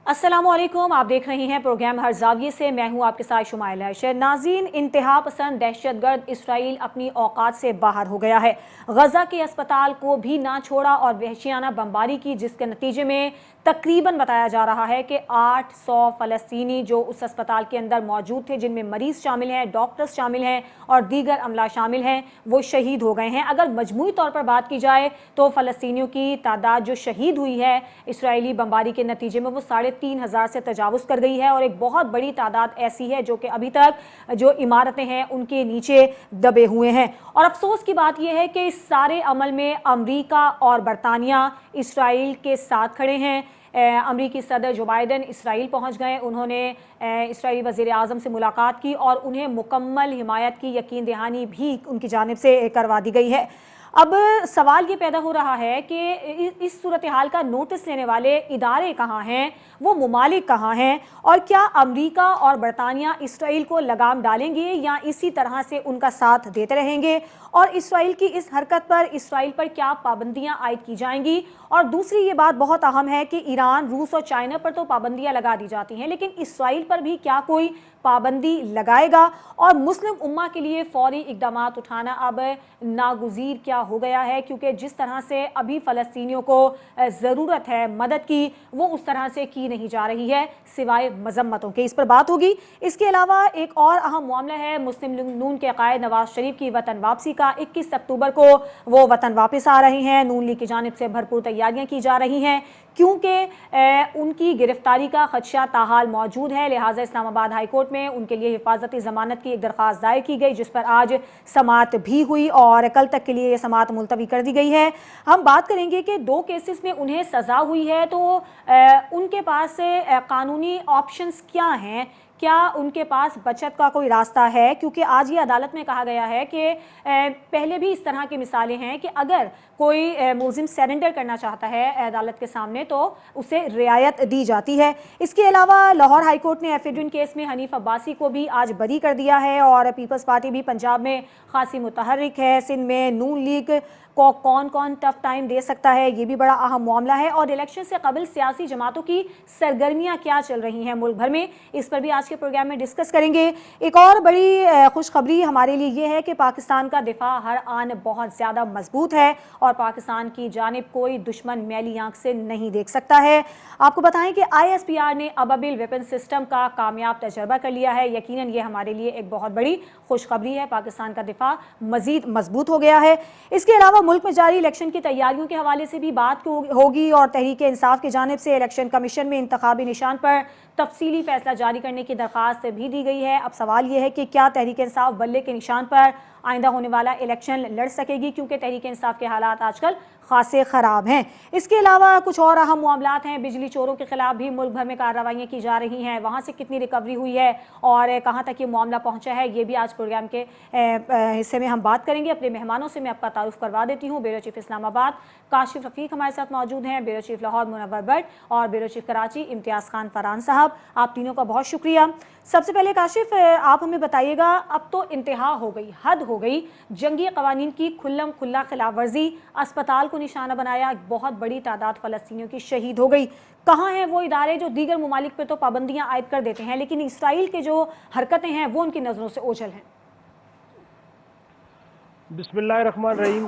अस्सलामुअलैकुम, आप देख रहे हैं प्रोग्राम हर जाविये से। मैं हूं आपके साथ शुमाइला हैशर। नाज़रीन, इंतहा पसंद दहशतगर्द इसराइल अपनी औकात से बाहर हो गया है। गजा के अस्पताल को भी ना छोड़ा और वहशियाना बमबारी की, जिसके नतीजे में तकरीबन बताया जा रहा है कि 800 फ़लस्तीनी जो उस अस्पताल के अंदर मौजूद थे, जिनमें मरीज शामिल हैं, डॉक्टर्स शामिल हैं और दीगर अमला शामिल हैं, वो शहीद हो गए हैं। अगर मजमूई तौर पर बात की जाए तो फ़लस्तीनियों की तादाद जो शहीद हुई है इसराइली बमबारी के नतीजे में, वो 3,500 से तजावुज़ कर गई है। और एक बहुत बड़ी तादाद ऐसी है जो कि अभी तक जो इमारतें हैं उनके नीचे दबे हुए हैं। और अफसोस की बात यह है कि इस सारे अमल में अमरीका और बरतानिया इसराइल के साथ खड़े हैं। अमरीकी सदर जो बाइडन इसराइल पहुंच गए, उन्होंने इसराइली वज़ीर आज़म से मुलाकात की और उन्हें मुकम्मल हिमायत की यकीन दहानी भी उनकी जानिब से करवा दी गई है। अब सवाल ये पैदा हो रहा है कि इस सूरत हाल का नोटिस लेने वाले इदारे कहाँ हैं, वो मुमालिक कहाँ हैं, और क्या अमरीका और बरतानिया इसराइल को लगाम डालेंगे या इसी तरह से उनका साथ देते रहेंगे, और इसराइल की इस हरकत पर इसराइल पर क्या पाबंदियां आयद की जाएंगी। और दूसरी ये बात बहुत अहम है कि ईरान, रूस और चाइना पर तो पाबंदियां लगा दी जाती हैं, लेकिन इसराइल पर भी क्या कोई पाबंदी लगाएगा। और मुस्लिम उम्मा के लिए फौरी इकदाम उठाना अब नागुज़ीर क्या हो गया है, क्योंकि जिस तरह से अभी फ़लस्तीनियों को ज़रूरत है मदद की, वो उस तरह से की नहीं जा रही है सिवाय मजम्मतों के। इस पर बात होगी। इसके अलावा एक और अहम मामला है मुस्लिम लीग नून के कायद नवाज शरीफ की वतन वापसी का। 21 अक्टूबर को वो वतन वापस आ रहे हैं। नून लीग की जानिब से भरपूर तैयारियां की जा रही हैं, क्योंकि उनकी गिरफ्तारी का खदशा ताहाल मौजूद है। लिहाजा इस्लामाबाद हाई कोर्ट में उनके लिए हिफाजती जमानत की एक दरख्वास्त दायर की गई, जिस पर आज समाअत भी हुई और कल तक के लिए यह समाअत मुलतवी कर दी गई है। हम बात करेंगे कि 2 केसेस में उन्हें सज़ा हुई है, तो उनके पास कानूनी ऑप्शंस क्या हैं, क्या उनके पास बचत का कोई रास्ता है, क्योंकि आज ये अदालत में कहा गया है कि पहले भी इस तरह की मिसालें हैं कि अगर कोई मुलजिम सरेंडर करना चाहता है अदालत के सामने तो उसे रियायत दी जाती है। इसके अलावा लाहौर हाई कोर्ट ने एफिडविन केस में हनीफ अब्बासी को भी आज बरी कर दिया है और पीपल्स पार्टी भी पंजाब में खासी मुतहर्रिक है। सिंध में नून लीग को कौन कौन टफ टाइम दे सकता है, ये भी बड़ा अहम मामला है। और इलेक्शन से कबल सियासी जमातों की सरगर्मियां क्या चल रही हैं मुल्क भर में, इस पर भी आज के प्रोग्राम में डिस्कस करेंगे। एक और बड़ी खुशखबरी हमारे लिए ये है कि पाकिस्तान का दिफा हर आन बहुत ज़्यादा मजबूत है और पाकिस्तान की जानिब कोई दुश्मन मैली आंख से नहीं देख सकता है। आपको बताएं कि ISPR ने अबाबिल वेपन सिस्टम का कामयाब तजर्बा कर लिया है। यकीनन ये हमारे लिए एक बहुत बड़ी खुशखबरी है। पाकिस्तान का दिफा मजीद मजबूत हो गया है। इसके अलावा मुल्क में जारी इलेक्शन की तैयारियों के हवाले से भी बात होगी और तहरीक इंसाफ की जानिब से इलेक्शन कमीशन में इंतखाबी निशान पर तफसीली फैसला जारी करने की दरख्वास्त भी दी गई है। अब सवाल यह है कि क्या तहरीक इंसाफ बल्ले के निशान पर आइंदा होने वाला इलेक्शन लड़ सकेगी, क्योंकि तहरीक इंसाफ के हालात आजकल खासे ख़राब हैं। इसके अलावा कुछ और अहम मामलात हैं। बिजली चोरों के खिलाफ भी मुल्क भर में कार्रवाइयाँ की जा रही हैं, वहाँ से कितनी रिकवरी हुई है और कहाँ तक ये मामला पहुँचा है, ये भी आज प्रोग्राम के हिस्से में हम बात करेंगे। अपने मेहमानों से मैं आपका तारुफ करवा देती हूँ। ब्यूरो चीफ इस्लामाबाद काशिफ रफ़ीक हमारे साथ मौजूद हैं, ब्यूरो चीफ लाहौर मुनव्वर भट्ट और ब्यूरो चीफ कराची इम्तियाज़ खान फरहान साहब। आप तीनों का बहुत शुक्रिया। सबसे पहले काशिफ, आप हमें बताइएगा, अब तो इंतहा हो गई, हद हो गई, जंगी कवानीन की खुल्लम खुल्ला खिलाफ वर्जी, अस्पताल को निशाना बनाया, बहुत बड़ी तादाद फ़लस्तीनियों की शहीद हो गई। कहाँ हैं वो इदारे जो दीगर ममालिक पर तो पाबंदियाँ आयद कर देते हैं, लेकिन इसराइल के जो हरकतें हैं वो उनकी नज़रों से ओझल हैं? बिस्मिल्लाहिर्रहमानिर्रहीम।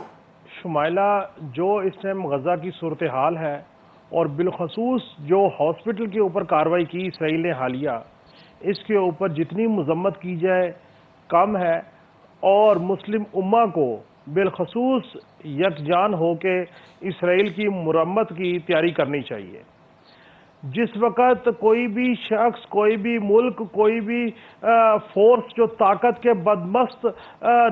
शुमाइला, जो इस टाइम गज़ा की सूरत हाल है और बिलखसूस जो हॉस्पिटल के ऊपर कार्रवाई की इसराइल ने हालिया, इसके ऊपर जितनी मजम्मत की जाए कम है और मुस्लिम उम्मा को बिलखसूस यकजान होके इसराइल की मुरम्मत की तैयारी करनी चाहिए। जिस वक़्त कोई भी शख्स, कोई भी मुल्क, कोई भी फोर्स जो ताकत के बदमस्त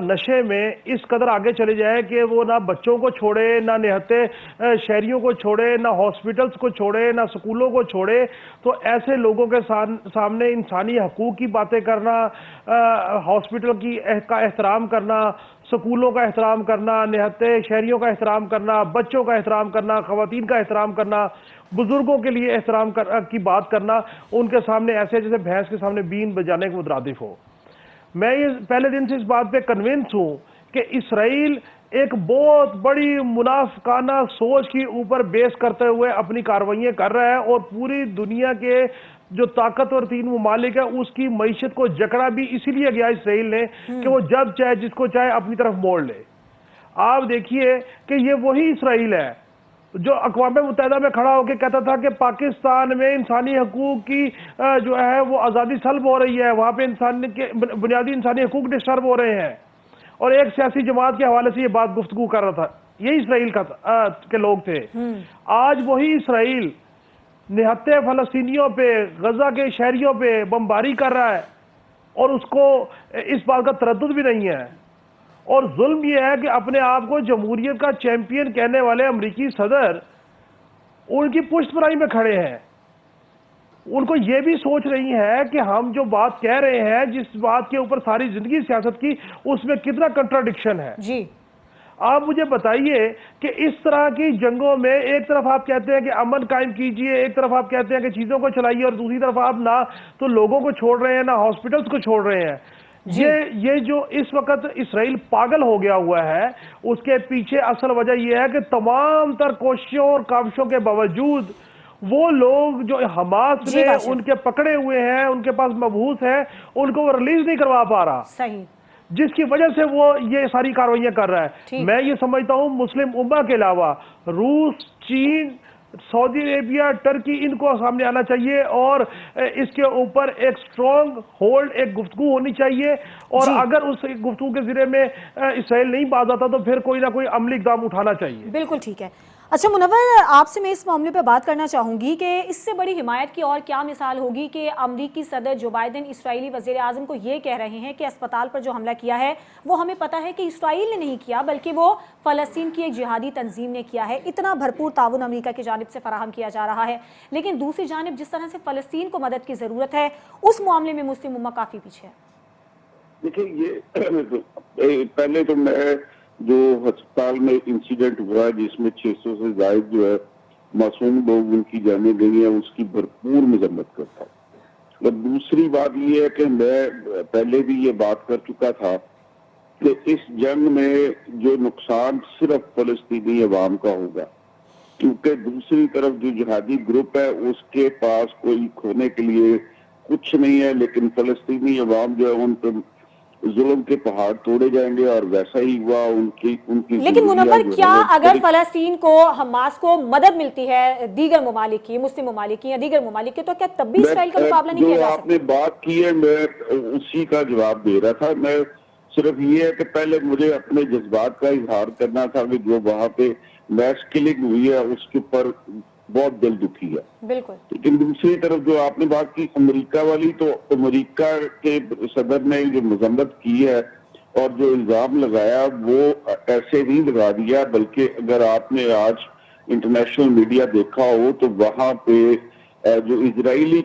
नशे में इस कदर आगे चले जाए कि वो ना बच्चों को छोड़े, ना निहत्ते शहरियों को छोड़े, ना हॉस्पिटल्स को छोड़े, ना स्कूलों को छोड़े, तो ऐसे लोगों के सामने इंसानी हकूक़ की बातें करना, हॉस्पिटल का एहतराम करना, स्कूलों का एहतराम करना, निहत्ते शहरियों का एहतराम करना, बच्चों का एहतराम करना, ख़वातीन का एहतराम करना, बुजुर्गों के लिए एहतराम की बात करना, उनके सामने ऐसे जैसे भैंस के सामने बीन बजाने के मुतरादिफ हो। मैं ये पहले दिन से इस बात पे कन्विंस हूँ कि इसराइल एक बहुत बड़ी मुनाफिकाना सोच के ऊपर बेस करते हुए अपनी कार्रवाइयां कर रहा है और पूरी दुनिया के जो ताकतवर 3 ममालिक है उसकी मईशत को जकड़ा भी इसीलिए गया इसराइल ने कि वो जब चाहे जिसको चाहे अपनी तरफ मोड़ ले। आप देखिए कि ये वही इसराइल है जो अक़वाम मुत्तहिदा में खड़ा होकर कहता था कि पाकिस्तान में इंसानी हकूक की जो है वो आज़ादी सल्ब हो रही है, वहां पे इंसान के बुनियादी इंसानी हकूक डिस्टर्ब हो रहे हैं, और एक सियासी जमात के हवाले से ये बात गुफ्तगू कर रहा था। ये इसराइल के लोग थे। आज वही इसराइल निहत्ते फलस्तीनियों पे, गजा के शहरियों पे बमबारी कर रहा है और उसको इस बात का तरद्दुद भी नहीं है। और जुल्म यह है कि अपने आप को जमहूरियत का चैंपियन कहने वाले अमरीकी सदर उनकी पुष्टपराई में खड़े हैं। उनको ये भी सोच रही है कि हम जो बात कह रहे हैं, जिस बात के ऊपर सारी जिंदगी सियासत की, उसमें कितना कंट्राडिक्शन है जी। आप मुझे बताइए कि इस तरह की जंगों में एक तरफ आप कहते हैं कि अमन कायम कीजिए, एक तरफ आप कहते हैं कि चीजों को चलाइए, और दूसरी तरफ आप ना तो लोगों को छोड़ रहे हैं ना हॉस्पिटल्स को छोड़ रहे हैं। ये जो इस वक्त इसराइल पागल हो गया हुआ है, उसके पीछे असल वजह यह है कि तमाम तर कोशिशों और काविशों के बावजूद वो लोग जो हमास में उनके पकड़े हुए हैं, उनके पास मबूस है, उनको वो रिलीज नहीं करवा पा रहा, सही, जिसकी वजह से वो ये सारी कार्रवाइयां कर रहा है। मैं ये समझता हूं मुस्लिम उम्मा के अलावा रूस, चीन, सऊदी अरेबिया, टर्की, इनको सामने आना चाहिए और इसके ऊपर एक स्ट्रॉन्ग होल्ड, एक गुफ्तगू होनी चाहिए, और अगर उस गुफ्तगू के ज़रिए में इसराइल नहीं बाज आता तो फिर कोई ना कोई अमली इक़दाम उठाना चाहिए। बिल्कुल ठीक है। अच्छा मुनव्वर, आपसे मैं इस मामले पर बात करना चाहूँगी कि इससे बड़ी हिमायत की और क्या मिसाल होगी कि अमरीकी सदर जो बाइडेन इसराइली वज़ीर आज़म को ये कह रहे हैं कि अस्पताल पर जो हमला किया है वो हमें पता है कि इसराइल ने नहीं किया बल्कि वो फ़लस्तीन की एक जिहादी तंजीम ने किया है। इतना भरपूर ताउन अमरीका की जानिब से फराहम किया जा रहा है, लेकिन दूसरी जानिब जिस तरह से फ़लस्तीन को मदद की ज़रूरत है उस मामले में मुस्लिम उम्मा काफ़ी पीछे है। देखिए, ये पहले तो मैं जो अस्पताल में इंसिडेंट हुआ है जिसमें 600 से ज्यादा जो है मासूम लोग उनकी जाने गई है, उसकी भरपूर मजम्मत करता हूँ। और दूसरी बात ये है कि मैं पहले भी ये बात कर चुका था कि इस जंग में जो नुकसान सिर्फ फलस्तीनी अवाम का होगा, क्योंकि दूसरी तरफ जो जिहादी ग्रुप है उसके पास कोई खोने के लिए कुछ नहीं है, लेकिन फलस्तीनी अवाम जो है उन पर जुल्म के पहाड़ तोड़े जाएंगे, और वैसा ही हुआ उनकी लेकिन मुनव्वर, क्या अगर फलस्तीन को, हमास को मदद मिलती है दीगर ममालिक की, मुस्लिम ममालिक की या दीगर ममालिक की, तो क्या तब भी इसराइल का मुकाबला नहीं किया जा सकता? आपने बात की है, मैं उसी का जवाब दे रहा था। मैं सिर्फ ये है कि पहले मुझे अपने जज्बात का इजहार करना था कि जो वहां पे मैस किलिंग हुई है उसके ऊपर बहुत दिल दुखी है, बिल्कुल। लेकिन दूसरी तरफ जो आपने बात की अमेरिका वाली, तो अमेरिका के सदर ने जो मजम्मत की है और जो इल्जाम लगाया वो ऐसे नहीं लगा दिया, बल्कि अगर आपने आज इंटरनेशनल मीडिया देखा हो तो वहां पे जो इजरायली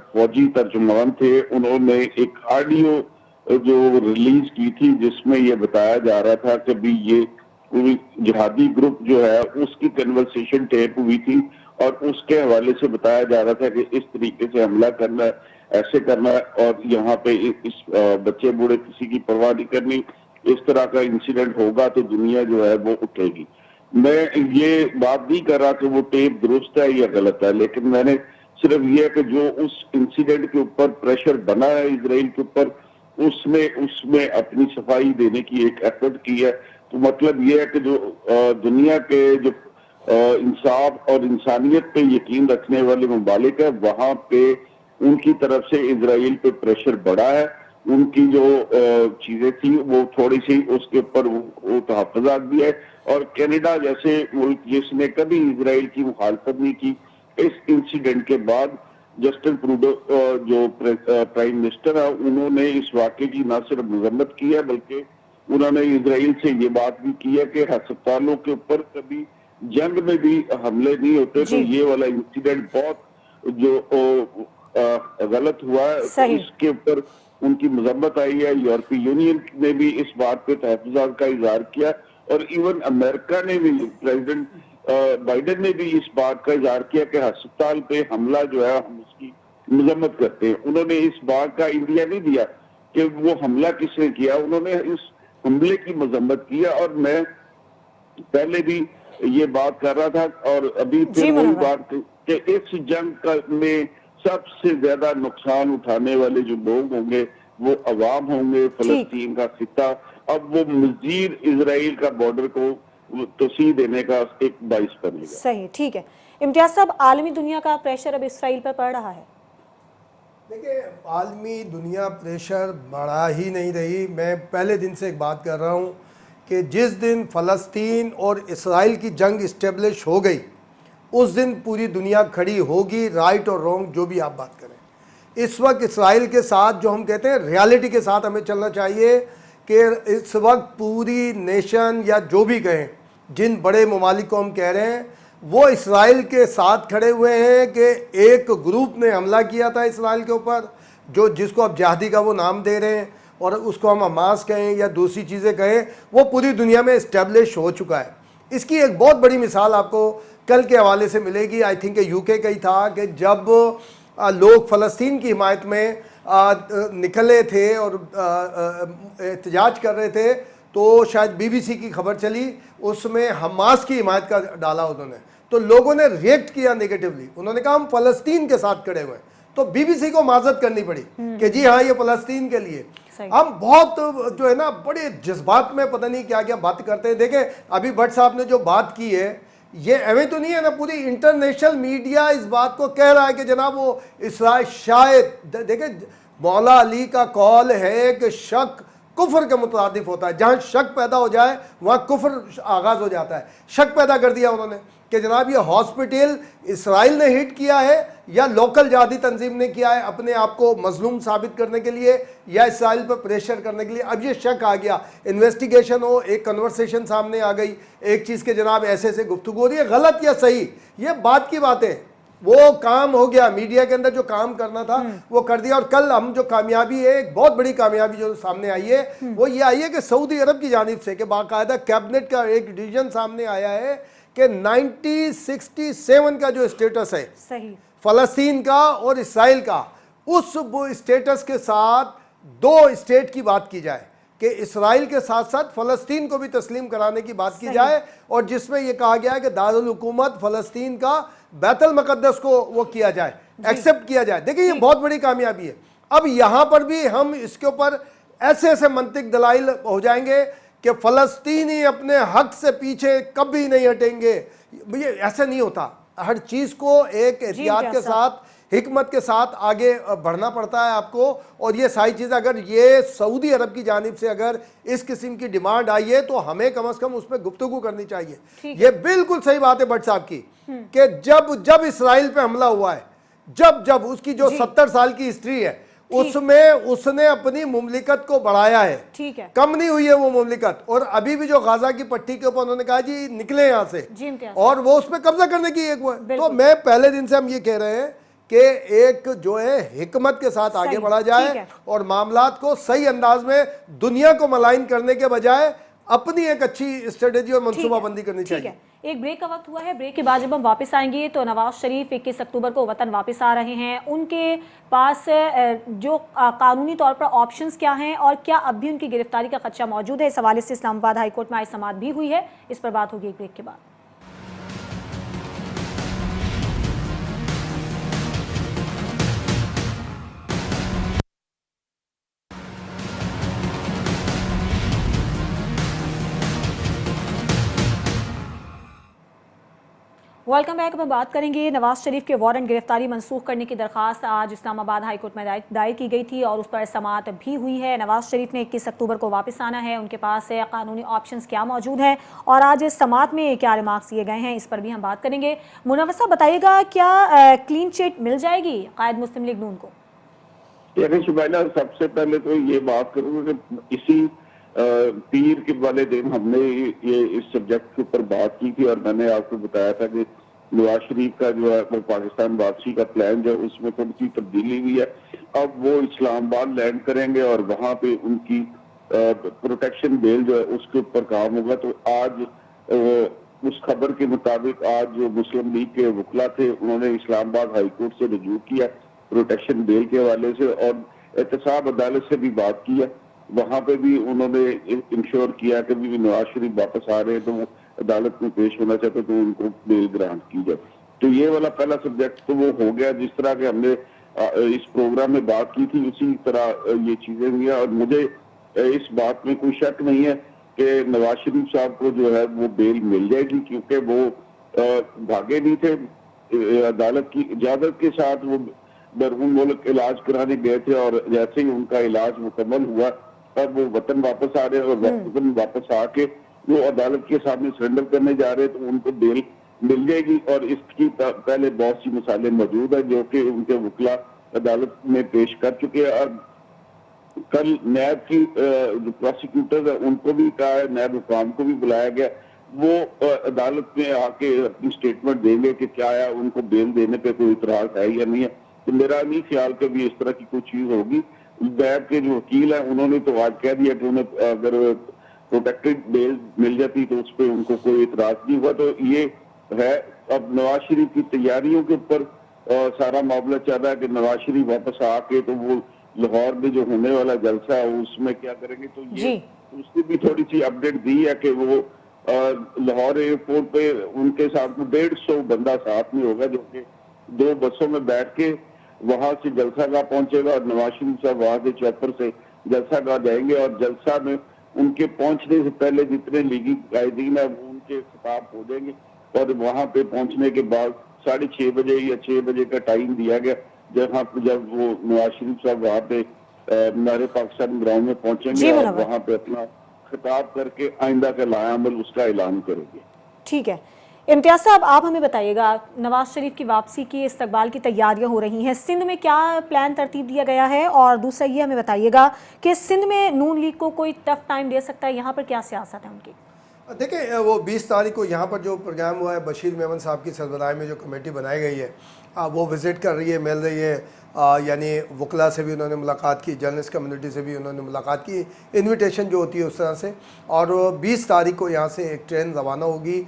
फौजी तर्जुमान थे उन्होंने एक ऑडियो जो रिलीज की थी जिसमें ये बताया जा रहा था कि भी ये जिहादी ग्रुप जो है उसकी कन्वर्सेशन टेप हुई थी और उसके हवाले से बताया जा रहा था कि इस तरीके से हमला करना है, ऐसे करना है, और यहाँ पे इस बच्चे बूढ़े किसी की परवाह नहीं करनी, इस तरह का इंसिडेंट होगा तो दुनिया जो है वो उठेगी। मैं ये बात नहीं कर रहा कि वो टेप दुरुस्त है या गलत है, लेकिन मैंने सिर्फ ये है कि जो उस इंसिडेंट के ऊपर प्रेशर बना है इसराइल के ऊपर, उसमें अपनी सफाई देने की एक एफर्ट की है। तो मतलब ये है कि जो दुनिया के जो इंसाफ और इंसानियत पे यकीन रखने वाले ममालिक है, वहां पे उनकी तरफ से इसराइल पे प्रेशर बढ़ा है। उनकी जो चीजें थी वो थोड़ी सी उसके ऊपर वो तहफ़्फ़ुज़ात भी है, और कनाडा जैसे मुल्क जिसने कभी इसराइल की मुखालफत नहीं की, इस इंसिडेंट के बाद जस्टिन ट्रूडो जो प्राइम मिनिस्टर है उन्होंने इस वाक़े की न सिर्फ मजम्मत की है बल्कि उन्होंने इसराइल से ये बात भी की है कि अस्पतालों के ऊपर कभी जंग में भी हमले नहीं होते, तो ये वाला इंसिडेंट बहुत जो गलत हुआ है, तो इसके ऊपर उनकी मजम्मत आई है। यूरोपीय यूनियन ने भी इस बात पे तहफ़्फ़ुज़ात का इजहार किया, और इवन अमेरिका ने भी, प्रेसिडेंट बाइडेन ने भी इस बात का इजहार किया कि अस्पताल पे हमला जो है हम उसकी मजम्मत करते हैं। उन्होंने इस बात का इंडिया नहीं दिया कि वो हमला किसने किया, उन्होंने इस हमले की मजम्मत किया। और मैं पहले भी ये बात कर रहा था और अभी जी फिर वही मुनव्वर। बात कि इस में सबसे ज्यादा नुकसान उठाने वाले जो लोग होंगे वो अवाम होंगे, ठीक। फलस्तीन का खिता। अब वो मजीद इसराइल का बॉर्डर को तोसी देने का एक बाइस बनेगा। सही, ठीक है। इम्तियाज साहब, आलमी दुनिया का प्रेशर अब इसराइल पर पड़ रहा है। देखिए, आलमी दुनिया प्रेशर बढ़ा ही नहीं रही। मैं पहले दिन से एक बात कर रहा हूँ कि जिस दिन फ़लस्तीन और इसराइल की जंग इस्टेब्लिश हो गई उस दिन पूरी दुनिया खड़ी होगी, राइट और रॉन्ग जो भी आप बात करें। इस वक्त इसराइल के साथ जो हम कहते हैं रियलिटी के साथ हमें चलना चाहिए कि इस वक्त पूरी नेशन या जो भी कहें, जिन बड़े ममालिक को हम कह रहे हैं, वो इसराइल के साथ खड़े हुए हैं कि एक ग्रुप ने हमला किया था इसराइल के ऊपर, जो जिसको अब जिहादी का वो नाम दे रहे हैं और उसको हम हमास कहें या दूसरी चीज़ें कहें, वो पूरी दुनिया में इस्टेब्लिश हो चुका है। इसकी एक बहुत बड़ी मिसाल आपको कल के हवाले से मिलेगी। आई थिंक यूके का ही था कि जब लोग फ़लस्तीन की हिमायत में निकले थे और एहतजाज कर रहे थे, तो शायद बीबीसी की खबर चली, उसमें हमास की हिमायत का डाला उन्होंने, तो लोगों ने रिएक्ट किया नेगेटिवली। उन्होंने कहा हम फ़लस्तीन के साथ खड़े हुए हैं, तो बीबीसी को माजरत करनी पड़ी कि जी हाँ, ये फ़लस्तीन के लिए। हम बहुत जो है ना बड़े जज्बात में पता नहीं क्या क्या बात करते हैं। देखें, अभी भट्ट साहब ने जो बात की है, ये एवं तो नहीं है ना, पूरी इंटरनेशनल मीडिया इस बात को कह रहा है कि जनाब वो इसराइल शायद, देखें मौला अली का कौल है कि शक कुफर के मुतादिफ होता है, जहाँ शक पैदा हो जाए वहाँ कुफर आगाज़ हो जाता है। शक पैदा कर दिया उन्होंने कि जनाब ये हॉस्पिटल इसराइल ने हिट किया है या लोकल जिहादी तंजीम ने किया है, अपने आप को मजलूम साबित करने के लिए या इसराइल पर प्रेशर करने के लिए। अब ये शक आ गया, इन्वेस्टिगेशन हो, एक कन्वर्सेशन सामने आ गई, एक चीज़ के जनाब ऐसे ऐसे गुफ्तगू हो रही है, गलत या सही, ये बात की बातें, वो काम हो गया। मीडिया के अंदर जो काम करना था वो कर दिया। और कल हम जो कामयाबी है, एक बहुत बड़ी कामयाबी जो सामने आई है वो ये आई है कि सऊदी अरब की जानिब से कि बाकायदा कैबिनेट का एक डिसीजन सामने आया है कि 1967 का जो स्टेटस है सही फ़लस्तीन का और इसराइल का, उस स्टेटस के साथ दो स्टेट की बात की जाए कि इसराइल के साथ साथ फ़लस्तीन को भी तस्लीम कराने की बात की जाए, और जिसमें यह कहा गया है कि दारुल हुकूमत फ़लस्तीन का बैतुल मुक़द्दस को वो किया जाए, एक्सेप्ट किया जाए। देखिए, ये बहुत बड़ी कामयाबी है। अब यहाँ पर भी हम इसके ऊपर ऐसे ऐसे मंतिक दलाइल हो जाएंगे कि फ़लस्तीनी अपने हक से पीछे कभी नहीं हटेंगे। ये ऐसा नहीं होता, हर चीज़ को एक एहतियात के साथ, हिकमत के साथ आगे बढ़ना पड़ता है आपको। और ये सारी चीज़ अगर ये सऊदी अरब की जानिब से अगर इस किस्म की डिमांड आई है तो हमें कम से कम उस पर गुफ्तगू करनी चाहिए। ये बिल्कुल सही बात है भट्ट साहब की कि जब इसराइल पे हमला हुआ है, जब उसकी जो 70 साल की हिस्ट्री है उसमें उसने अपनी मुमलिकत को बढ़ाया है, ठीक है, कम नहीं हुई है वो मुमलिकत। और अभी भी जो गाजा की पट्टी के ऊपर उन्होंने कहा जी निकले यहाँ से, और वो उस पर कब्जा करने की एक वो है। तो मैं पहले दिन से हम ये कह रहे हैं कि एक जो है हिकमत के साथ आगे बढ़ा जाए और मामलात को सही अंदाज में दुनिया को मलाइन करने के बजाय अपनी एक अच्छी स्ट्रेटेजी और मनसूबाबंदी करनी चाहिए। एक ब्रेक का वक्त हुआ है, ब्रेक के बाद जब हम वापस आएंगे तो नवाज शरीफ 21 अक्टूबर को वतन वापस आ रहे हैं, उनके पास जो कानूनी तौर पर ऑप्शंस क्या हैं और क्या अब भी उनकी गिरफ्तारी का खदशा मौजूद है, इस हवाले से इस्लामाबाद हाईकोर्ट में आज समाअत भी हुई है। इस पर बात होगी एक ब्रेक के बाद। Welcome back. हम बात करेंगे नवाज शरीफ के वारंट गिरफ्तारी मनसूख करने की दरखास्त आज इस्लामाबाद हाईकोर्ट में दायर की गई थी और उस पर समाअत भी हुई है। नवाज शरीफ ने 21 अक्टूबर को वापस आना है, उनके पास कानूनी ऑप्शंस क्या मौजूद हैं और आज इस समाअत में क्या रिमार्क्स दिए गए हैं, इस पर भी हम बात करेंगे। मुनव्वर साहब, बताइएगा क्या क्लीन चिट मिल जाएगी कायद मुस्लिम लीग नून को? शुबैला, सबसे पहले तो ये बात करूँगा कि इसी पीर के वाले दिन हमने ये इस सब्जेक्ट के ऊपर बात की थी और मैंने आपको बताया था कि नवाज शरीफ का जो है पाकिस्तान वापसी का प्लान जो उसमें थोड़ी सी तब्दीली हुई है। अब वो इस्लामाबाद लैंड करेंगे और वहां पे उनकी प्रोटेक्शन बेल जो है उसके ऊपर काम होगा। तो आज उस खबर के मुताबिक आज जो मुस्लिम लीग के वकला थे उन्होंने इस्लामाबाद हाईकोर्ट से रजू किया प्रोटेक्शन बेल के हवाले से, और एहतसाब अदालत से भी बात की है। वहां पे भी उन्होंने इंश्योर किया कि भी नवाज शरीफ वापस आ रहे हैं तो अदालत में पेश होना चाहते तो उनको बेल ग्रांट की जाए। तो ये वाला पहला सब्जेक्ट तो वो हो गया। जिस तरह के हमने इस प्रोग्राम में बात की थी उसी तरह ये चीजें हुई हैं। और मुझे इस बात में कोई शक नहीं है कि नवाज शरीफ साहब को जो है वो बेल मिल जाएगी, क्योंकि वो भागे नहीं थे। अदालत की इजाजत के साथ वो बैरून मुल्क इलाज कराने गए थे और जैसे ही उनका इलाज मुकम्मल हुआ तब वो वतन वापस आ रहे और वतन वापस आके वो अदालत के सामने सरेंडर करने जा रहे, तो उनको बेल मिल जाएगी। और इसकी पहले बहुत सी मिसालें मौजूद है जो कि उनके वकला अदालत में पेश कर चुके हैं। और कल नैब की जो प्रोसिक्यूटर है उनको भी कहा है, नैब हुकाम को भी बुलाया गया, वो अदालत में आके अपनी स्टेटमेंट देंगे कि क्या है उनको बेल देने पे कोई इतराज है या नहीं है। तो मेरा नहीं ख्याल कि भी इस तरह की कोई चीज होगी। नैब के जो वकील है उन्होंने तो आज कह दिया कि उन्हें अगर प्रोटेक्टेड बेल मिल जाती तो उस पर उनको कोई इतराज नहीं हुआ। तो ये है। अब नवाज शरीफ की तैयारियों के ऊपर सारा मामला चल रहा है कि नवाज शरीफ वापस आके तो वो लाहौर में जो होने वाला जलसा है उसमें क्या करेंगे। तो ये उसकी भी थोड़ी सी अपडेट दी है कि वो लाहौर एयरपोर्ट पे उनके साथ 150 बंदा साथ में होगा, जो कि 2 बसों में बैठ के वहां से जलसा गाह पहुंचेगा और नवाज शरीफ साहब वहां से चौपर से जलसा गाह जाएंगे। और जलसा में उनके पहुंचने से पहले जितने लीगी कायदीन है वो उनके खिताब हो जाएंगे। और वहां पे पहुंचने के बाद 6:30 बजे या 6 बजे का टाइम दिया गया, जब वो नवाज शरीफ साहब वहां पे मीनार पाकिस्तान ग्राउंड में पहुंचेंगे और वहां पे अपना खिताब करके आइंदा का लायामल उसका ऐलान करेंगे। ठीक है। इम्तियाज साहब, आप हमें बताइएगा, नवाज शरीफ की वापसी की इस्तकबाल की तैयारियां हो रही हैं, सिंध में क्या प्लान तरतीब दिया गया है? और दूसरा ये हमें बताइएगा कि सिंध में नून लीग को कोई टफ टाइम दे सकता है, यहाँ पर क्या सियासत है उनकी? देखिए, वो 20 तारीख को यहाँ पर जो प्रोग्राम हुआ है, बशीर मेमन साहब की सरबराही में जो कमेटी बनाई गई है वो विज़िट कर रही है, मिल रही है, यानी वकला से भी उन्होंने मुलाकात की, जर्नलिस्ट कम्युनिटी से भी उन्होंने मुलाकात की, इनविटेशन जो होती है उस तरह से। और 20 तारीख को यहाँ से एक ट्रेन रवाना होगी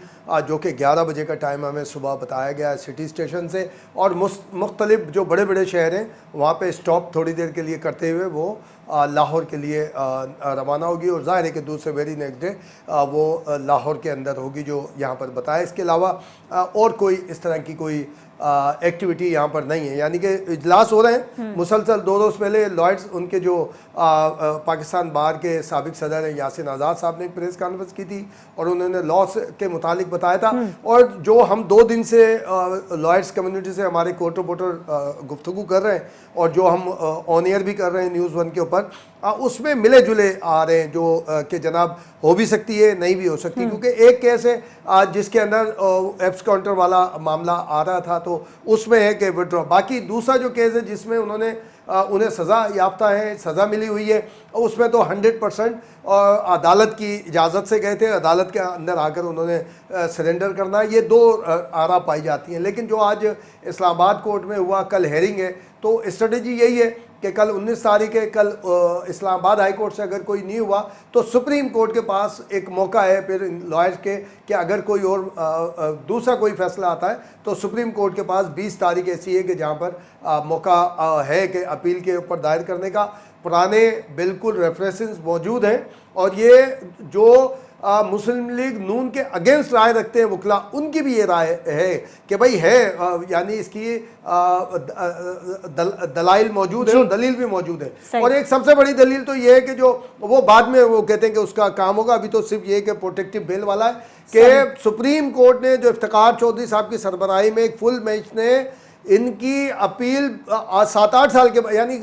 जो कि 11 बजे का टाइम हमें सुबह बताया गया है सिटी स्टेशन से। और मुख्तलिफ जो बड़े बड़े शहर हैं वहाँ पे स्टॉप थोड़ी देर के लिए करते हुए वो लाहौर के लिए रवाना होगी। और ज़ाहिर है कि दूसरे वेरी नेक्स्ट डे वो लाहौर के अंदर होगी, जो यहाँ पर बताया। इसके अलावा और कोई इस तरह की कोई एक्टिविटी यहाँ पर नहीं है, यानी कि इजलास हो रहे हैं मुसलसल। 2 रोज़ पहले लॉयड्स उनके जो पाकिस्तान बार के साबिक सदर हैं यासिन आज़ाद साहब ने एक प्रेस कॉन्फ्रेंस की थी और उन्होंने लॉस के मुतालिक बताया था। और जो हम 2 दिन से लॉयड्स कम्युनिटी से हमारे कोर्ट रिपोर्टर गुफ्तगू कर रहे हैं और जो हम ऑन एयर भी कर रहे हैं न्यूज़ 1 के ऊपर, उसमें मिले जुले आ रहे हैं, जो कि जनाब हो भी सकती है, नहीं भी हो सकती। क्योंकि एक केस है जिसके अंदर एप्स काउंटर वाला मामला आ रहा था, तो उसमें है कि विड्रॉ। बाकी दूसरा जो केस है जिसमें उन्हें सज़ा याफ्ता है, सज़ा मिली हुई है, उसमें तो 100% अदालत की इजाज़त से गए थे, अदालत के अंदर आकर उन्होंने सरेंडर करना है। ये 2 आरा पाई जाती हैं। लेकिन जो आज इस्लामाबाद कोर्ट में हुआ, कल हेयरिंग है, तो स्ट्रेटजी यही है कि कल 19 तारीख है, कल इस्लामाबाद हाई कोर्ट से अगर कोई नहीं हुआ तो सुप्रीम कोर्ट के पास एक मौका है फिर लॉयर्स के कि अगर कोई और दूसरा कोई फैसला आता है तो सुप्रीम कोर्ट के पास 20 तारीख ऐसी है कि जहां पर मौका है कि अपील के ऊपर दायर करने का। पुराने बिल्कुल रेफरेंसेस मौजूद हैं और ये जो मुस्लिम लीग नून के अगेंस्ट राय रखते हैं वकला, उनकी भी ये राय है कि भाई है, यानी इसकी दलाइल मौजूद है और दलील भी मौजूद है। और एक सबसे बड़ी दलील तो ये है कि जो वो बाद में वो कहते हैं कि उसका काम होगा, अभी तो सिर्फ ये कि प्रोटेक्टिव बेल वाला है कि सुप्रीम कोर्ट ने जो इफ्तिखार चौधरी साहब की सरबराही में एक फुल बेंच ने इनकी अपील 7-8 साल के यानी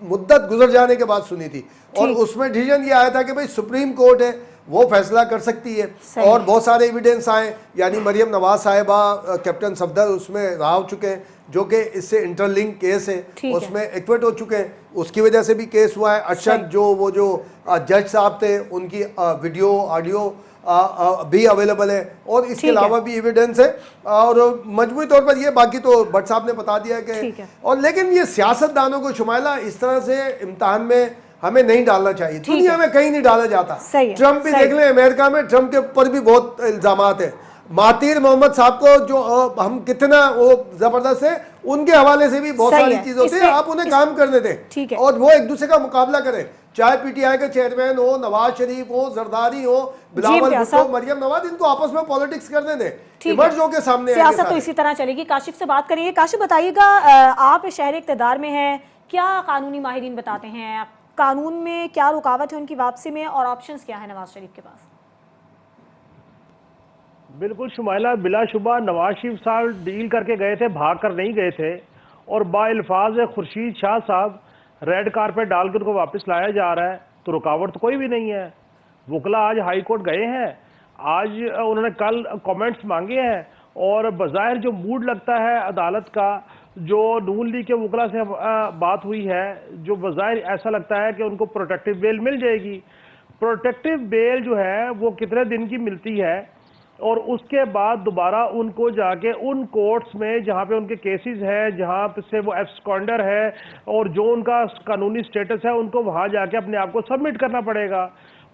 मुद्दत गुजर जाने के बाद सुनी थी और उसमें डिसीजन ये आया था कि भाई सुप्रीम कोर्ट है वो फैसला कर सकती है। और बहुत सारे एविडेंस आए, यानी मरियम नवाज साहिबा, कैप्टन सफदर उसमें रहा हो चुके हैं जो कि इससे इंटरलिंक केस है, उसमें एक्विट हो चुके हैं, उसकी वजह से भी केस हुआ है। अरशद जो जज साहब थे उनकी वीडियो ऑडियो भी अवेलेबल है और इसके अलावा भी एविडेंस है। और मजबूरी तौर पर ये, बाकी तो भट्ट साहब ने बता दिया कि और लेकिन ये सियासतदानों को शुमाइला इस तरह से इम्तिहान में हमें नहीं डालना चाहिए। दुनिया में कहीं नहीं डाला जाता। ट्रंप भी देख लें, अमेरिका में ट्रंप के ऊपर भी बहुत इल्जामात है। महातीर मोहम्मद साहब को जो हम कितना वो जबरदस्त है, उनके हवाले से भी बहुत सारी चीजें होती है, आप उन्हें काम करने दें और वो एक दूसरे का मुकाबला करें। चाहे पीटीआई के चेयरमैन हो, नवाज शरीफ हो, जरदारी हो, बिलावल इम्तियाज भुट्टो, साहब। मरियम नवाज, इनको आपस में पॉलिटिक्स करने दें, ठीक इमर्ज है। होके सामने आएंगे सियासत तो सारे। इसी तरह चलेगी। काशिफ से बात करेंगे। काशिफ बताइएगा, आप शहर इक़्तिदार में हैं, क्या कानूनी माहिरीन बताते हैं, कानून में क्या रुकावट है उनकी वापसी में और ऑप्शंस क्या है नवाज शरीफ के पास? बिल्कुल शुमाइला, बिलाशुबा नवाज शरीफ साहब डील करके गए थे, भाग कर नहीं गए थे, और बाइल्फाज खुर्शीद शाह साहब रेड कारपेट डालकर उनको वापस लाया जा रहा है, तो रुकावट तो कोई भी नहीं है। वकला आज हाई कोर्ट गए हैं, आज उन्होंने कल कमेंट्स मांगे हैं, और बज़ाहिर जो मूड लगता है अदालत का, जो नून लीग के वकला से बात हुई है, जो बज़ाहिर ऐसा लगता है कि उनको प्रोटेक्टिव बेल मिल जाएगी। प्रोटेक्टिव बेल जो है वो कितने दिन की मिलती है, और उसके बाद दोबारा उनको जाके उन कोर्ट्स में जहाँ पे उनके केसेस हैं, जहाँ से वो एब्सकॉन्डर है और जो उनका कानूनी स्टेटस है, उनको वहाँ जाके अपने आप को सबमिट करना पड़ेगा।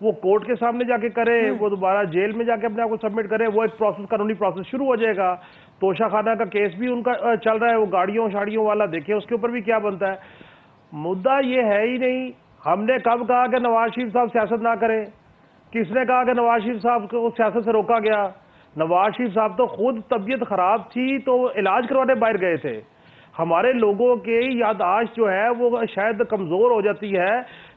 वो कोर्ट के सामने जाके करे, वो दोबारा जेल में जाके अपने आप को सबमिट करे, वो एक प्रोसेस, कानूनी प्रोसेस शुरू हो जाएगा। तोशा खाना का केस भी उनका चल रहा है, वो गाड़ियों शाड़ियों वाला, देखिए उसके ऊपर भी क्या बनता है। मुद्दा ये है ही नहीं। हमने कब कहा कि नवाज शरीफ साहब सियासत ना करें? किसने कहा कि नवाज शरीफ साहब को सियासत से रोका गया? नवाज शरीफ साहब तो खुद तबीयत खराब थी तो इलाज करवाने बाहर गए थे। हमारे लोगों के याददाश्त जो है वो शायद कमजोर हो जाती है,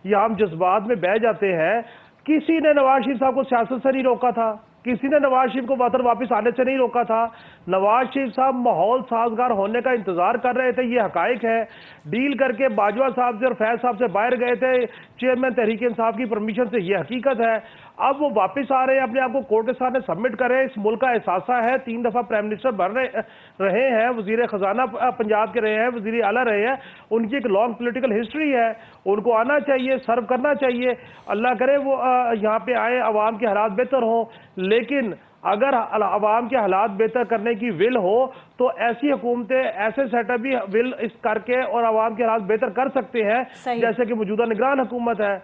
या हम जज्बात में बह जाते हैं। किसी ने नवाज शरीफ साहब को सियासत से नहीं रोका था, किसी ने नवाज शरीफ को वतन वापस आने से नहीं रोका था। नवाज शरीफ साहब माहौल साजगार होने का इंतजार कर रहे थे, ये हकाइक है। डील करके बाजवा साहब से और फैज साहब से बाहर गए थे चेयरमैन तहरीक इंसाफ की परमिशन से, ये हकीकत है। अब वो वापस आ रहे हैं, अपने आप को कोर्ट के सामने सबमिट करें। इस मुल्क का एहसास है, 3 दफा प्राइम मिनिस्टर बन रहे हैं, वजीर खजाना पंजाब के रहे हैं, वजीर आला रहे हैं, उनकी एक लॉन्ग पॉलिटिकल हिस्ट्री है। उनको आना चाहिए, सर्व करना चाहिए। अल्लाह करे वो यहाँ पे आए, अवाम के हालात बेहतर हों। लेकिन अगर अवाम के हालात बेहतर करने की विल हो तो ऐसी हुकूमतें ऐसे सेटअप भी विल इस करके और अवाम के हालात बेहतर कर सकते हैं, जैसे कि मौजूदा निगरान हुकूमत है।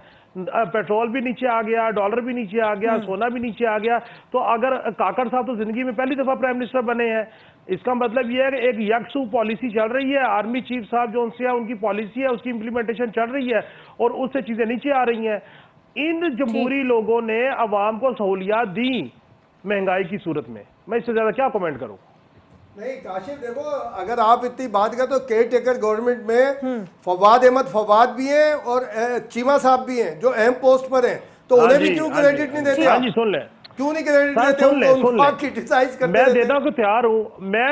पेट्रोल भी नीचे आ गया, डॉलर भी नीचे आ गया, सोना भी नीचे आ गया। तो अगर काकड़ साहब तो जिंदगी में पहली दफा प्राइम मिनिस्टर बने हैं, इसका मतलब यह है कि एक यकसू पॉलिसी चल रही है। आर्मी चीफ साहब जो उनसे उनकी पॉलिसी है, उसकी इंप्लीमेंटेशन चल रही है और उससे चीजें नीचे आ रही हैं। इन जमहूरी लोगों ने अवाम को सहूलियात दी महंगाई की सूरत में। मैं इससे ज्यादा क्या कमेंट करूं? नहीं काशिफ, देखो अगर आप इतनी बात करें तो केयर टेकर गवर्नमेंट में फवाद अहमद फवाद भी हैं और चीमा साहब भी हैं जो अहम पोस्ट पर हैं, तो उन्हें भी क्यों क्रेडिट नहीं देते? हाँ जी, सुन लें, क्यों नहीं क्रेडिट देते? क्रिटिसाइज करते मैं देने को तैयार हूँ, मैं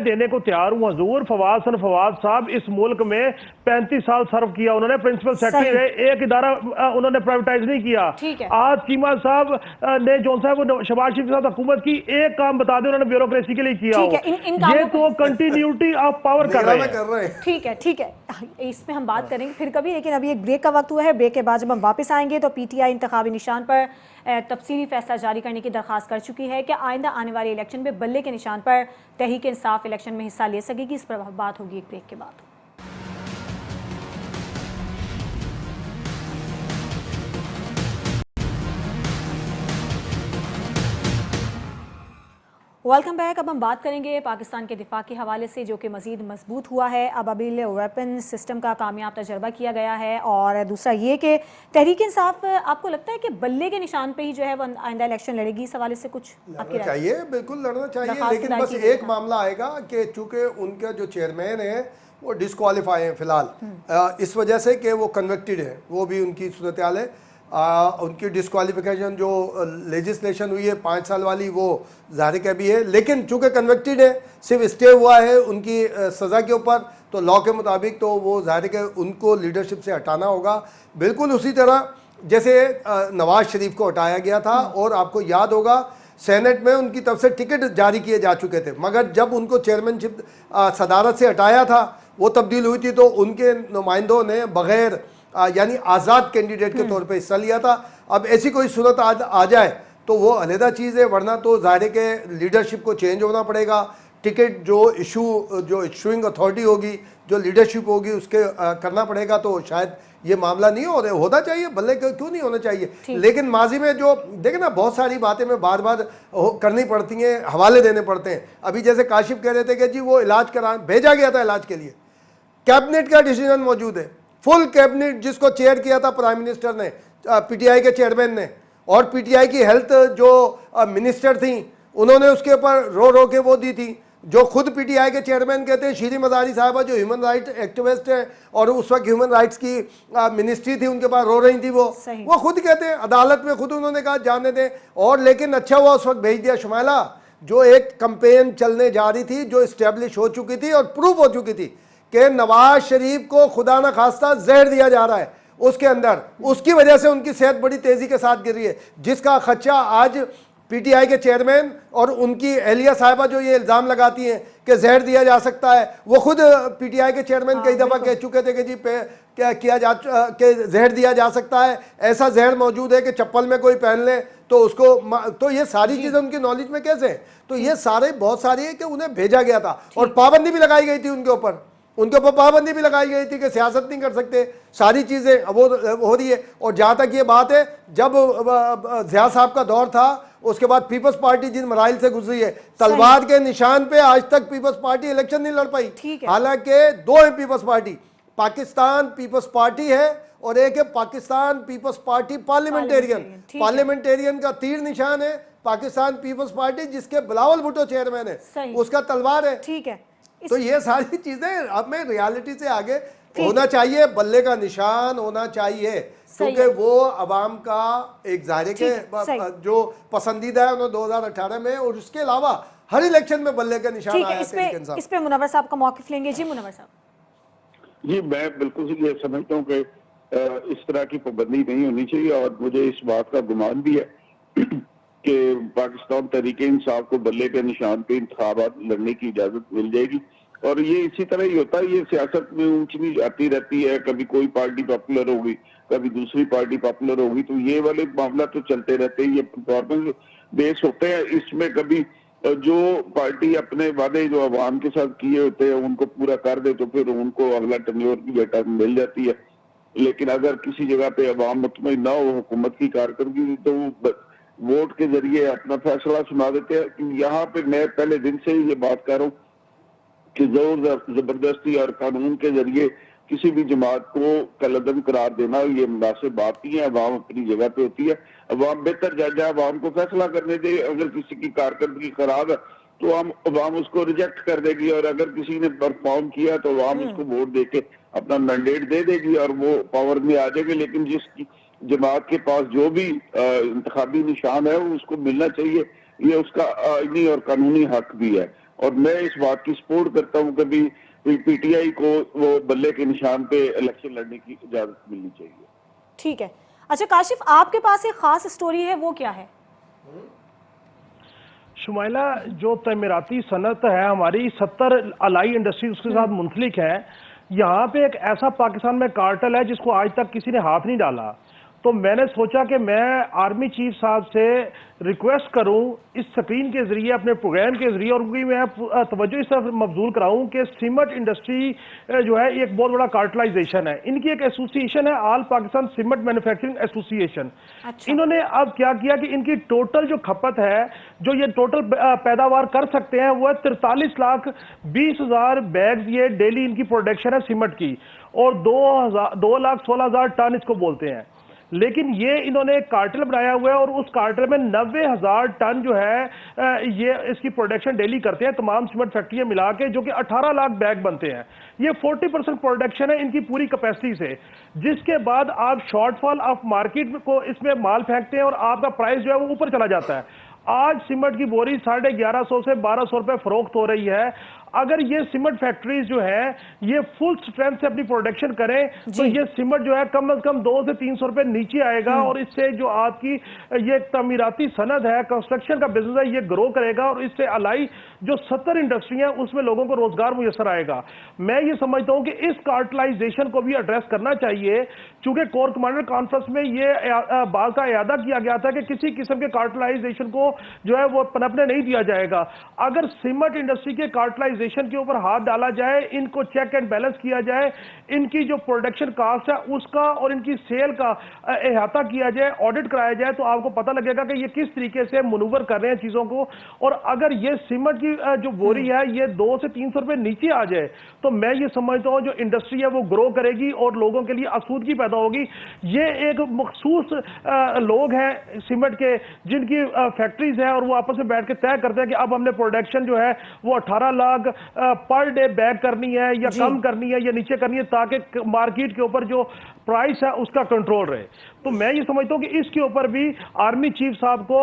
देने को तैयार हूँ हजूर। फवाद साहब इस मुल्क में 35 साल सर्व किया उन्होंने, प्रिंसिपल सेक्रेटरी रहे, एक इदारा उन्होंने प्राइवेटाइज नहीं किया। आज चीमा साहब ने जो सा वो शहबाज शरीफ के साथ हुकूमत की, एक काम बता दें उन्होंने ब्यूरोक्रेसी के लिए किया हो। ये तो कंटिन्यूटी ऑफ पावर कर रहे हैं। ठीक है, इसमें हम बात करेंगे फिर कभी, लेकिन अभी एक ब्रेक का वक्त हुआ है। ब्रेक के बाद जब हम वापस आएंगे तो पीटीआई इंतखाबी निशान पर तफसीली फैसला जारी करने की दरख्वास्त कर चुकी है कि आइंदा आने वाले इलेक्शन में बल्ले के निशान पर तहरीक इंसाफ इलेक्शन में हिस्सा ले सकेगी। इस पर बात होगी एक ब्रेक के बाद। Welcome back. अब हम बात करेंगे पाकिस्तान के दिफा के हवाले से, जो कि मज़ीद मजबूत हुआ है। अब अबील वेपन सिस्टम का कामयाब तजर्बा किया गया है, और दूसरा ये कि तहरीक इंसाफ, आपको लगता है कि बल्ले के निशान पे ही जो है वो आइंदा इलेक्शन लड़ेगी? इस हवाले से कुछ आपकी राय? चाहिए, बिल्कुल लड़ना चाहिए, लेकिन बस एक मामला आएगा कि चूंकि उनका जो चेयरमैन है वो डिस्क्वालीफाई है फिलहाल, इस वजह से कि वो कन्विक्टेड है, वो भी उनकी सूरत हाल है। उनकी डिस्क्वालिफिकेशन जो लेजिस्लेशन हुई है 5 साल वाली, वो ज़ाहिर का भी है, लेकिन चूंकि कन्विक्टेड है, सिर्फ स्टे हुआ है उनकी सज़ा के ऊपर, तो लॉ के मुताबिक तो वो ज़ाहिर का उनको लीडरशिप से हटाना होगा। बिल्कुल उसी तरह जैसे नवाज शरीफ को हटाया गया था, और आपको याद होगा सेनेट में उनकी तरफ से टिकट जारी किए जा चुके थे, मगर जब उनको चेयरमैनशिप सदारत से हटाया था, वो तब्दील हुई थी, तो उनके नुमाइंदों ने बग़ैर यानी आज़ाद कैंडिडेट के तौर पे हिस्सा लिया था। अब ऐसी कोई सूरत आ जाए तो वो अलहदा चीज़ है, वरना तो ज़ाहिर के लीडरशिप को चेंज होना पड़ेगा। टिकट जो इशूइंग अथॉरिटी होगी, जो लीडरशिप होगी, उसके करना पड़ेगा। तो शायद ये मामला नहीं होना चाहिए, भले क्यों नहीं होना चाहिए, लेकिन माजी में जो देखे ना, बहुत सारी बातें में बार बार करनी पड़ती हैं, हवाले देने पड़ते हैं। अभी जैसे काशिफ कह रहे थे कि जी वो इलाज करा भेजा गया था इलाज के लिए, कैबिनेट का डिसीजन मौजूद है, फुल कैबिनेट जिसको चेयर किया था प्राइम मिनिस्टर ने, पीटीआई के चेयरमैन ने, और पीटीआई की हेल्थ जो मिनिस्टर थी उन्होंने उसके ऊपर रो रो के वो दी थी। जो खुद पीटीआई के चेयरमैन कहते हैं, शीरी मज़ारी साहबा जो ह्यूमन राइट एक्टिविस्ट है और उस वक्त ह्यूमन राइट्स की मिनिस्ट्री थी उनके पास, रो रही थी वो खुद कहते हैं, अदालत में खुद उन्होंने कहा जाने दें। और लेकिन अच्छा हुआ उस वक्त भेज दिया शुमाइला, जो एक कंपेन चलने जा रही थी, जो इस्टेब्लिश हो चुकी थी और प्रूफ हो चुकी थी कि नवाज शरीफ को खुदा न खास्ता जहर दिया जा रहा है उसके अंदर, उसकी वजह से उनकी सेहत बड़ी तेजी के साथ गिर रही है, जिसका खदशा आज पीटीआई के चेयरमैन और उनकी एहलिया साहिबा जो ये इल्ज़ाम लगाती हैं कि जहर दिया जा सकता है, वो खुद पीटीआई के चेयरमैन कई दफ़ा कह चुके थे कि जी क्या किया जा कि जहर दिया जा सकता है, ऐसा जहर मौजूद है कि चप्पल में कोई पहन ले तो उसको, तो ये सारी चीज़ें उनकी नॉलेज में कैसे हैं? तो ये सारे बहुत सारी है कि उन्हें भेजा गया था और पाबंदी भी लगाई गई थी उनके ऊपर पाबंदी भी लगाई गई थी कि सियासत नहीं कर सकते, सारी चीज़ें वो हो रही है। और जहाँ तक ये बात है, जब ज़िया साहब का दौर था उसके बाद पीपल्स पार्टी जिन मराइल से गुजरी है, तलवार के निशान पे आज तक पीपल्स पार्टी इलेक्शन नहीं लड़ पाई। हालांकि दो है peoples party, Pakistan peoples party है और एक है पाकिस्तान पीपल्स पार्टी पार्लियामेंटेरियन का तीर निशान है पाकिस्तान पीपल्स पार्टी, जिसके बिलावल भुट्टो चेयरमैन है, उसका तलवार है। ठीक है, तो ये सारी चीजें अब में रियलिटी से आगे होना चाहिए, बल्ले का निशान होना चाहिए, क्योंकि वो अवाम का एक ज़ाहिर के जो पसंदीदा है उन्होंने 2018 में, और उसके अलावा हर इलेक्शन में बल्ले का निशान आया है। इस पे मुनव्वर साहब का मौक़िफ़ लेंगे। जी मुनव्वर साहब। जी, मैं बिल्कुल ये समझता हूँ कि इस तरह की पाबंदी नहीं होनी चाहिए, और मुझे इस बात का गुमान भी है कि पाकिस्तान तहरीके इंसाफ को बल्ले के निशान पे इंतखाबात लड़ने की इजाजत मिल जाएगी। और ये इसी तरह ही होता है, ये सियासत में ऊंच नीच आती रहती है, कभी कोई पार्टी पॉपुलर होगी, कभी दूसरी पार्टी पॉपुलर होगी, तो ये वाले मामला तो चलते रहते हैं, ये परफॉर्मेंस बेस होते हैं। इसमें कभी जो पार्टी अपने वादे जो अवाम के साथ किए होते हैं उनको पूरा कर दे तो फिर उनको अगला टर्न्योर की बेटा मिल जाती है, लेकिन अगर किसी जगह पे अवाम मुतमईन ना हो हुकूमत की कारकर्दगी तो वो वोट के जरिए अपना फैसला सुना देते हैं। यहाँ पे मैं पहले दिन से ही ये बात कर रहा हूँ कि जोर जबरदस्ती और कानून के जरिए किसी भी जमात को कलअदम करार देना ये मुनासिब बात नहीं है। अवाम अपनी जगह पे होती है, अवाम बेहतर जज है, अवाम को फैसला करने दे। अगर किसी की कारकर्दगी खराब है तो हम अवाम उसको रिजेक्ट कर देगी, और अगर किसी ने परफॉर्म किया तो अवाम उसको वोट देके अपना मैंडेट दे देगी और वो पावर में आ जाएगी। लेकिन जिसकी जमात के पास जो भी इंतखाबी निशान है उसको मिलना चाहिए, ये उसका आईनी और कानूनी हक भी है। और मैं इस बात की सपोर्ट करता हूँ कि भी पीटीआई को वो बल्ले के निशान पे इलेक्शन लड़ने की इजाजत मिलनी चाहिए। ठीक है। अच्छा काशिफ, आपके पास एक खास स्टोरी है, वो क्या है? शुमाइला, जो तमीराती सनत है हमारी 70 अलाई इंडस्ट्री उसके साथ मुंसलिक है, यहाँ पे एक ऐसा पाकिस्तान में कार्टेल है जिसको आज तक किसी ने हाथ नहीं डाला। तो मैंने सोचा कि मैं आर्मी चीफ साहब से रिक्वेस्ट करूं इस स्क्रीन के जरिए, अपने प्रोग्राम के जरिए, और उनकी मैं तवज्जो इस तरफ मबजूल कराऊं कि सीमेंट इंडस्ट्री जो है एक बहुत बड़ा कार्टलाइजेशन है। इनकी एक एसोसिएशन है, all Pakistan cement manufacturing association. इन्होंने अब क्या किया कि इनकी टोटल जो खपत है, जो ये टोटल पैदावार कर सकते हैं, वो है 43,20,000 बैग्स ये डेली इनकी प्रोडक्शन है सीमेंट की, और 2,16,000 टन इसको बोलते हैं। लेकिन ये इन्होंने एक कार्टेल बनाया हुआ है और उस कार्टेल में 90,000 टन जो है ये इसकी प्रोडक्शन डेली करते हैं तमाम सीमेंट फैक्ट्रियां मिला के, जो कि 18 लाख बैग बनते हैं। ये 40% प्रोडक्शन है इनकी पूरी कैपेसिटी से, जिसके बाद आप शॉर्टफॉल ऑफ मार्केट को इसमें माल फेंकते हैं और आपका प्राइस जो है वो ऊपर चला जाता है। आज सीमेंट की बोरी 1150 से 1200 रुपए फरोख्त हो रही है। अगर ये सीमेंट फैक्ट्रीज जो है ये फुल स्ट्रेंथ से अपनी प्रोडक्शन करें तो ये सीमेंट जो है कम से कम 200 से 300 रुपए नीचे आएगा, और इससे जो आपकी ये तमीराती सनद है, कंस्ट्रक्शन का बिजनेस है, ये ग्रो करेगा, और इससे अलाई जो 70 इंडस्ट्री है उसमें लोगों को रोजगार मुयसर आएगा। मैं ये समझता हूं कि इस कार्टलाइजेशन को भी एड्रेस करना चाहिए, चूंकि कोर कमांडर कॉन्फ्रेंस में ये बात का इयादा किया गया था कि किसी किस्म के कार्टलाइजेशन को जो है वो पनपने नहीं दिया जाएगा। अगर सीमेंट इंडस्ट्री के कार्टलाइजेशन ऑर्गेनाइजेशन के ऊपर हाथ डाला जाए, इनको चेक एंड बैलेंस किया जाए, इनकी जो प्रोडक्शन कास्ट है उसका और इनकी सेल का अहाता किया जाए, ऑडिट कराया जाए, तो आपको पता लगेगा कि ये किस तरीके से मनूवर कर रहे हैं चीजों को। और अगर ये सीमेंट की जो बोरी है ये 200 से 300 रुपए नीचे आ जाए तो मैं ये समझता हूं जो इंडस्ट्री है वो ग्रो करेगी और लोगों के लिए आसूदगी पैदा होगी। ये एक मखसूस लोग हैं सीमेंट के जिनकी फैक्ट्रीज है और वो आपस में बैठ के तय करते हैं कि अब हमने प्रोडक्शन जो है वो 18 लाख पर डे बैग करनी है या कम करनी है या नीचे करनी है, ताकि मार्केट के ऊपर जो प्राइस है उसका कंट्रोल रहे। तो मैं ये समझता हूं कि इसके ऊपर भी आर्मी चीफ साहब को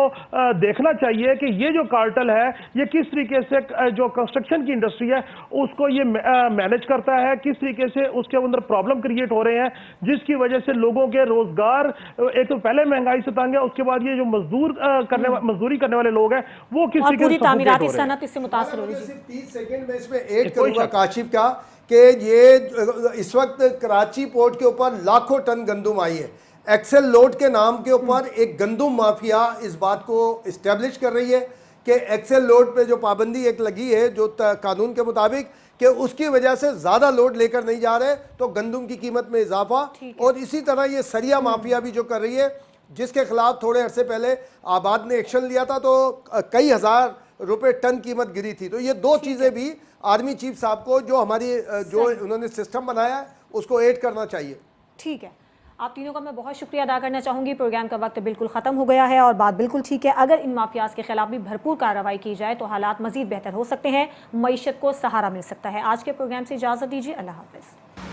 देखना चाहिए कि ये जो कार्टेल है ये किस तरीके से जो कंस्ट्रक्शन की इंडस्ट्री है उसको ये मैनेज करता है, किस तरीके से उसके अंदर प्रॉब्लम क्रिएट हो रहे हैं जिसकी वजह से लोगों के रोजगार, एक तो पहले महंगाई से तंग है, उसके बाद ये जो मजदूरी करने वाले लोग हैं वो किस और तरीके पूरी से तामीराती सनत इससे मुतासर हो रही है। सिर्फ 30 सेकंड में इसमें ऐड करूंगा काशिफ का कि ये इस वक्त कराची पोर्ट के ऊपर लाखों टन गंदुम आई है। एक्सेल लोड के नाम के ऊपर एक गंदुम माफिया इस बात को इस्टेब्लिश कर रही है कि एक्सेल लोड पे जो पाबंदी एक लगी है जो कानून के मुताबिक कि उसकी वजह से ज़्यादा लोड लेकर नहीं जा रहे तो गंदुम की कीमत में इजाफा, और इसी तरह ये सरिया माफिया भी जो कर रही है जिसके खिलाफ थोड़े अरसे पहले आबाद ने एक्शन लिया था तो कई हज़ार रुपए टन कीमत गिरी थी। तो ये दो चीज़ें भी आर्मी चीफ साहब को जो हमारी जो उन्होंने सिस्टम बनाया है उसको ऐड करना चाहिए। ठीक है, आप तीनों का मैं बहुत शुक्रिया अदा करना चाहूँगी। प्रोग्राम का वक्त बिल्कुल ख़त्म हो गया है और बात बिल्कुल ठीक है, अगर इन माफियाज के खिलाफ भी भरपूर कार्रवाई की जाए तो हालात मज़ीद बेहतर हो सकते हैं, मईशत को सहारा मिल सकता है। आज के प्रोग्राम से इजाज़त दीजिए, अल्लाह हाफ़िज़।